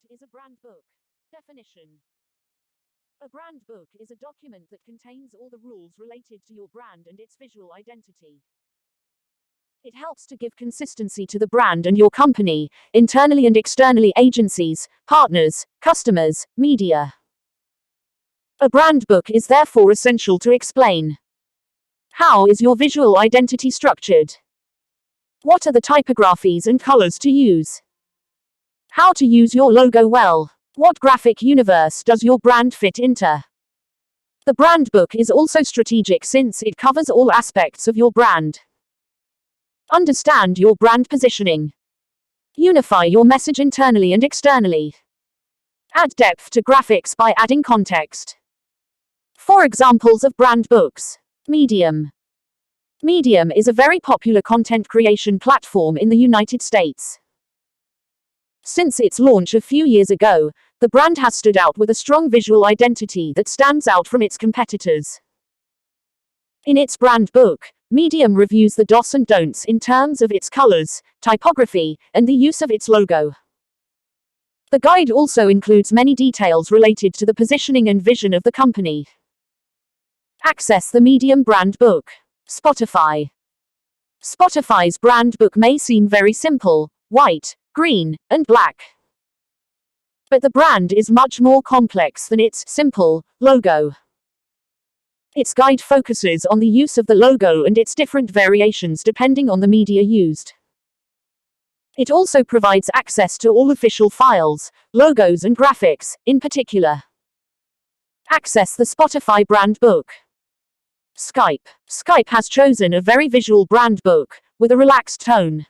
What is a brand book? Definition. A brand book is a document that contains all the rules related to your brand and its visual identity. It helps to give consistency to the brand and your company, internally and externally, agencies, partners, customers, media. A brand book is therefore essential to explain. How is your visual identity structured? What are the typographies and colors to use? How to use your logo well? What graphic universe does your brand fit into? The brand book is also strategic since it covers all aspects of your brand. Understand your brand positioning. Unify your message internally and externally. Add depth to graphics by adding context. 4 examples of brand books. Medium. Medium is a very popular content creation platform in the United States. Since its launch a few years ago, the brand has stood out with a strong visual identity that stands out from its competitors. In its brand book, Medium reviews the do's and don'ts in terms of its colors, typography, and the use of its logo. The guide also includes many details related to the positioning and vision of the company. Access the Medium brand book. Spotify. Spotify's brand book may seem very simple, white, green, and black. But the brand is much more complex than its simple logo. Its guide focuses on the use of the logo and its different variations depending on the media used. It also provides access to all official files, logos and graphics, in particular. Access the Spotify brand book. Skype. Skype has chosen a very visual brand book, with a relaxed tone.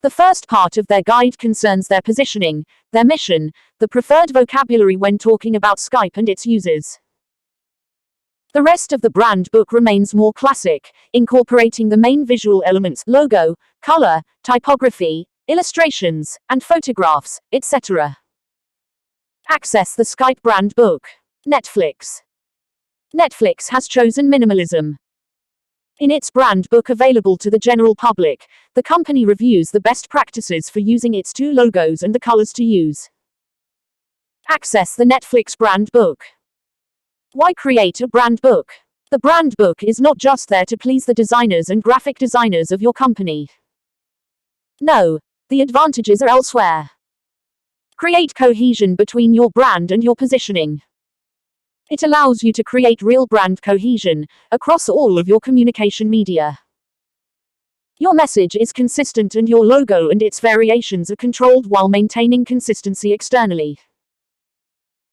The first part of their guide concerns their positioning, their mission, the preferred vocabulary when talking about Skype and its users. The rest of the brand book remains more classic, incorporating the main visual elements, logo, color, typography, illustrations, and photographs, etc. Access the Skype brand book. Netflix. Netflix has chosen minimalism. In its brand book available to the general public, the company reviews the best practices for using its 2 logos and the colors to use. Access the Netflix brand book. Why create a brand book? The brand book is not just there to please the designers and graphic designers of your company. No, the advantages are elsewhere. Create cohesion between your brand and your positioning. It allows you to create real brand cohesion across all of your communication media. Your message is consistent and your logo and its variations are controlled while maintaining consistency externally.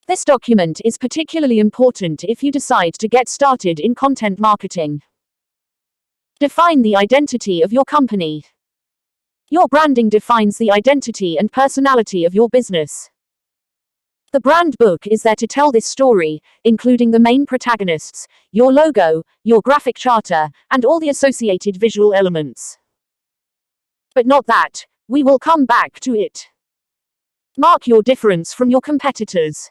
This document is particularly important if you decide to get started in content marketing. Define the identity of your company. Your branding defines the identity and personality of your business. The brand book is there to tell this story, including the main protagonists, your logo, your graphic charter, and all the associated visual elements. But not that, we will come back to it. Mark your difference from your competitors.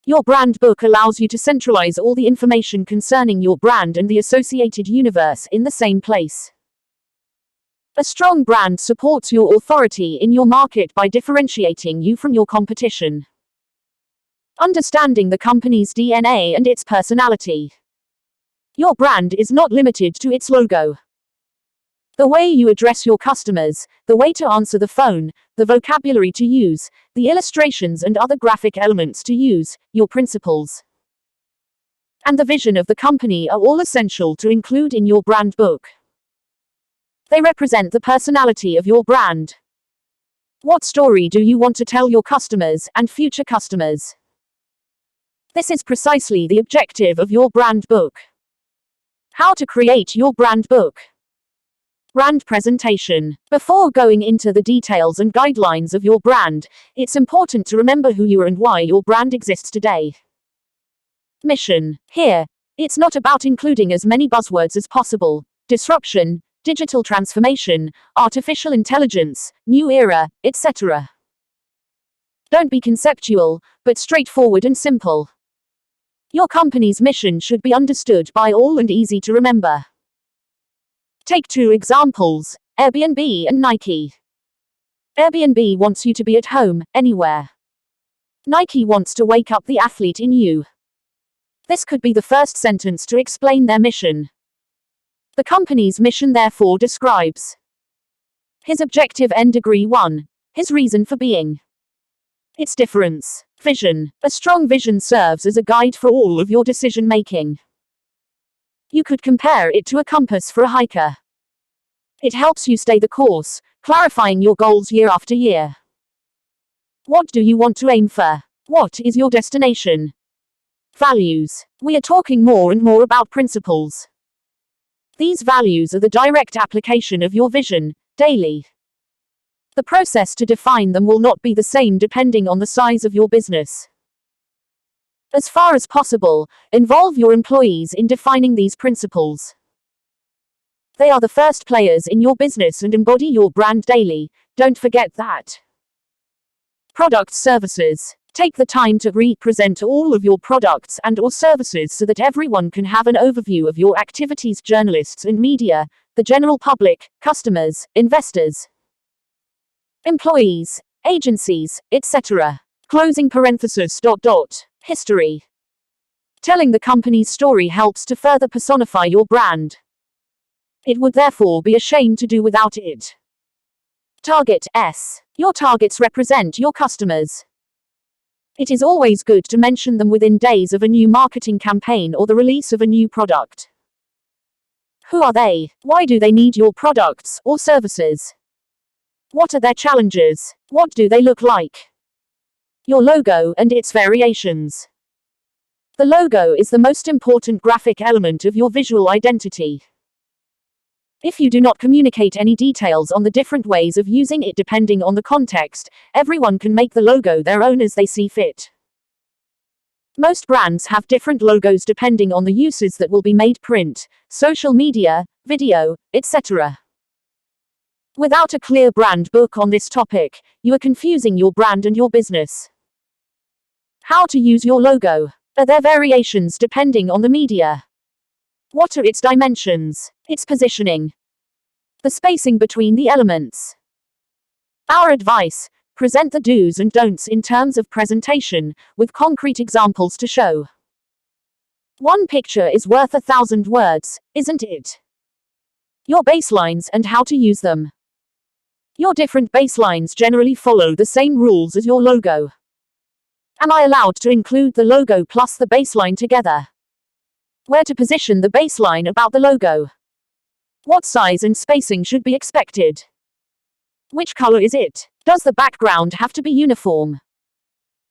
Your brand book allows you to centralize all the information concerning your brand and the associated universe in the same place. A strong brand supports your authority in your market by differentiating you from your competition. Understanding the company's DNA and its personality. Your brand is not limited to its logo. The way you address your customers, the way to answer the phone, the vocabulary to use, the illustrations and other graphic elements to use, your principles, and the vision of the company are all essential to include in your brand book. They represent the personality of your brand. What story do you want to tell your customers and future customers? This is precisely the objective of your brand book. How to create your brand book. Brand presentation. Before going into the details and guidelines of your brand, it's important to remember who you are and why your brand exists today. Mission. Here, it's not about including as many buzzwords as possible. Disruption, digital transformation, artificial intelligence, new era, etc. Don't be conceptual, but straightforward and simple. Your company's mission should be understood by all and easy to remember. Take 2 examples, Airbnb and Nike. Airbnb wants you to be at home, anywhere. Nike wants to wake up the athlete in you. This could be the first sentence to explain their mission. The company's mission therefore describes his objective N degree 1, his reason for being. Its difference. Vision. A strong vision serves as a guide for all of your decision making. You could compare it to a compass for a hiker. It helps you stay the course, clarifying your goals year after year. What do you want to aim for? What is your destination? Values. We are talking more and more about principles. These values are the direct application of your vision, daily. The process to define them will not be the same depending on the size of your business. As far as possible, involve your employees in defining these principles. They are the first players in your business and embody your brand daily, don't forget that. Product services. Take the time to represent all of your products and/or services so that everyone can have an overview of your activities. Journalists and media, the general public, customers, investors, employees, agencies, etc. Closing parenthesis. History. Telling the company's story helps to further personify your brand. It would therefore be a shame to do without it. Target S. Your targets represent your customers. It is always good to mention them within days of a new marketing campaign or the release of a new product. Who are they? Why do they need your products or services? What are their challenges? What do they look like? Your logo and its variations. The logo is the most important graphic element of your visual identity. If you do not communicate any details on the different ways of using it depending on the context, everyone can make the logo their own as they see fit. Most brands have different logos depending on the uses that will be made: print, social media, video, etc. Without a clear brand book on this topic, you are confusing your brand and your business. How to use your logo. Are there variations depending on the media? What are its dimensions? Its positioning? The spacing between the elements? Our advice: present the do's and don'ts in terms of presentation, with concrete examples to show. One picture is worth 1,000 words, isn't it? Your baselines and how to use them. Your different baselines generally follow the same rules as your logo. Am I allowed to include the logo plus the baseline together? Where to position the baseline about the logo? What size and spacing should be expected? Which color is it? Does the background have to be uniform?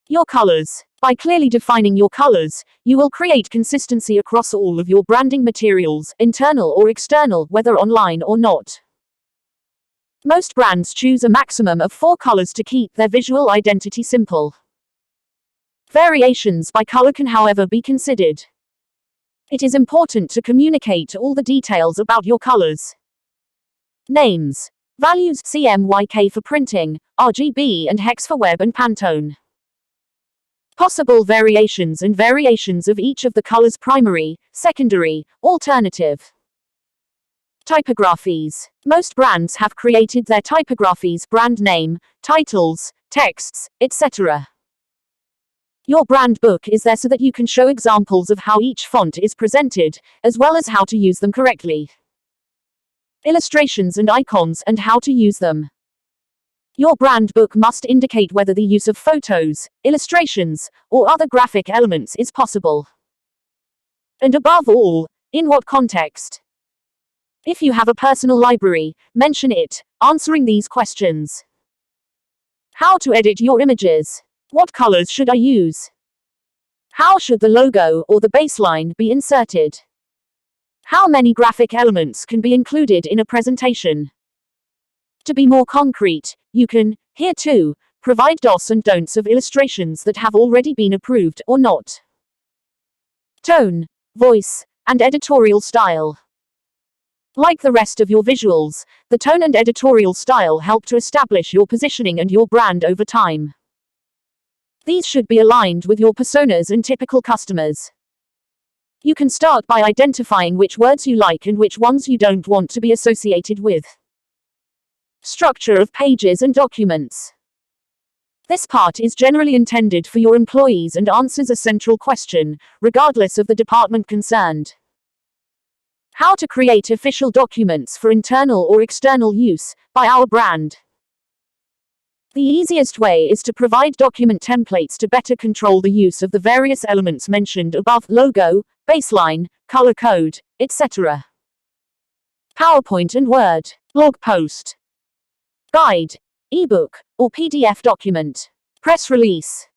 Your colors. By clearly defining your colors, you will create consistency across all of your branding materials, internal or external, whether online or not. Most brands choose a maximum of 4 colors to keep their visual identity simple. Variations by color can, however, be considered. It is important to communicate all the details about your colors. Names. Values: CMYK for printing, RGB and hex for web and Pantone. Possible variations and variations of each of the colors: primary, secondary, alternative. Typographies. Most brands have created their typographies: brand name, titles, texts, etc. Your brand book is there so that you can show examples of how each font is presented, as well as how to use them correctly. Illustrations and icons and how to use them. Your brand book must indicate whether the use of photos, illustrations, or other graphic elements is possible. And above all, in what context? If you have a personal library, mention it, answering these questions. How to edit your images. What colors should I use? How should the logo or the baseline be inserted? How many graphic elements can be included in a presentation? To be more concrete, you can, here too, provide do's and don'ts of illustrations that have already been approved or not. Tone, voice, and editorial style. Like the rest of your visuals, the tone and editorial style help to establish your positioning and your brand over time. These should be aligned with your personas and typical customers. You can start by identifying which words you like and which ones you don't want to be associated with. Structure of pages and documents. This part is generally intended for your employees and answers a central question, regardless of the department concerned. How to create official documents for internal or external use by our brand. The easiest way is to provide document templates to better control the use of the various elements mentioned above: logo, baseline, color code, etc. PowerPoint and Word, blog post, guide, ebook, or PDF document, press release,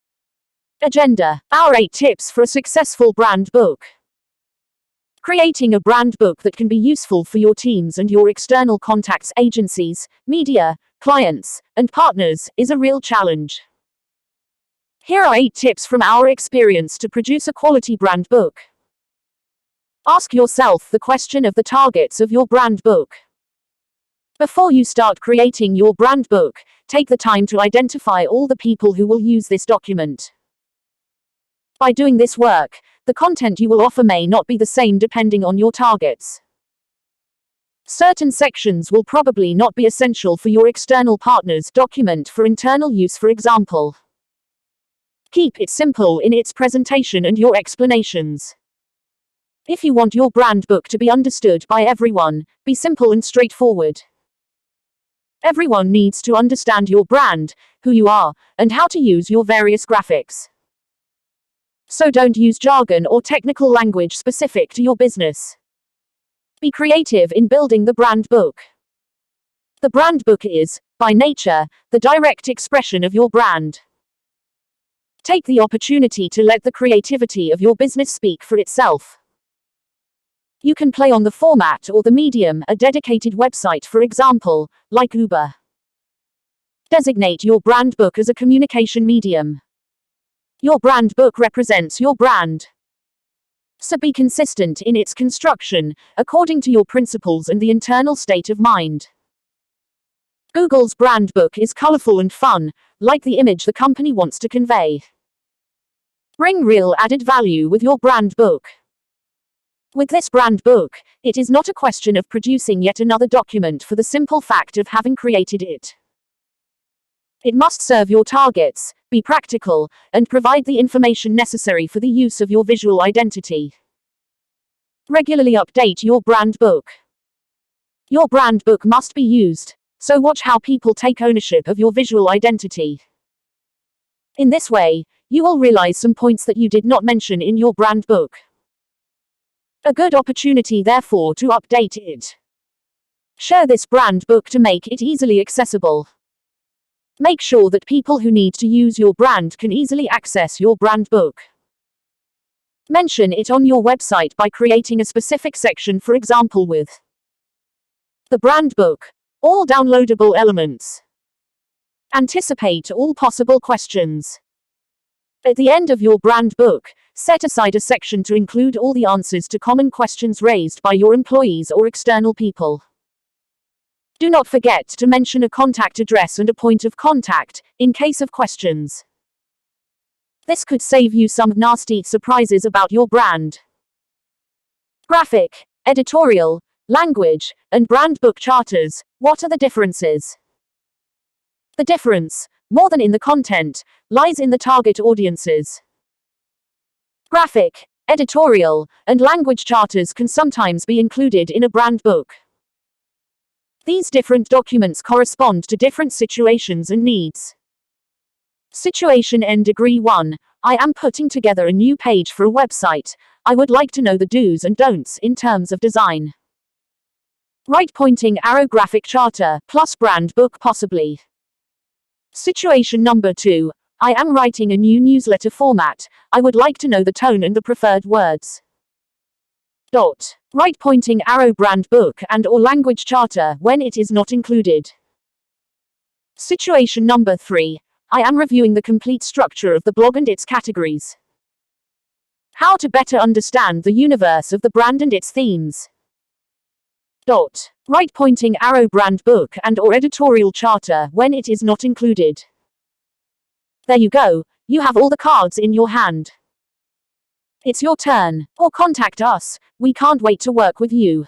agenda. Our 8 tips for a successful brand book. Creating a brand book that can be useful for your teams and your external contacts, agencies, media, clients, and partners is a real challenge. Here are 8 tips from our experience to produce a quality brand book. Ask yourself the question of the targets of your brand book. Before you start creating your brand book, take the time to identify all the people who will use this document. By doing this work, the content you will offer may not be the same depending on your targets. Certain sections will probably not be essential for your external partners' document for internal use, for example. Keep it simple in its presentation and your explanations. If you want your brand book to be understood by everyone, be simple and straightforward. Everyone needs to understand your brand, who you are, and how to use your various graphics. So don't use jargon or technical language specific to your business. Be creative in building the brand book. The brand book is, by nature, the direct expression of your brand. Take the opportunity to let the creativity of your business speak for itself. You can play on the format or the medium, a dedicated website, for example, like Uber. Designate your brand book as a communication medium. Your brand book represents your brand. So be consistent in its construction, according to your principles and the internal state of mind. Google's brand book is colorful and fun, like the image the company wants to convey. Bring real added value with your brand book. With this brand book, it is not a question of producing yet another document for the simple fact of having created it. It must serve your targets, be practical, and provide the information necessary for the use of your visual identity. Regularly update your brand book. Your brand book must be used, so watch how people take ownership of your visual identity. In this way, you will realize some points that you did not mention in your brand book. A good opportunity, therefore, to update it. Share this brand book to make it easily accessible. Make sure that people who need to use your brand can easily access your brand book. Mention it on your website by creating a specific section, for example, with the brand book, all downloadable elements. Anticipate all possible questions. At the end of your brand book, set aside a section to include all the answers to common questions raised by your employees or external people. Do not forget to mention a contact address and a point of contact, in case of questions. This could save you some nasty surprises about your brand. Graphic, editorial, language, and brand book charters. What are the differences? The difference, more than in the content, lies in the target audiences. Graphic, editorial, and language charters can sometimes be included in a brand book. These different documents correspond to different situations and needs. Situation N Degree 1. I am putting together a new page for a website. I would like to know the do's and don'ts in terms of design. Right pointing arrow graphic charter plus brand book possibly. Situation number 2. I am writing a new newsletter format. I would like to know the tone and the preferred words. Right pointing arrow brand book and or language charter when it is not included. Situation number 3. I am reviewing the complete structure of the blog and its categories. How to better understand the universe of the brand and its themes. Right pointing arrow brand book and or editorial charter when it is not included. There you go, you have all the cards in your hand. It's your turn, or contact us, we can't wait to work with you.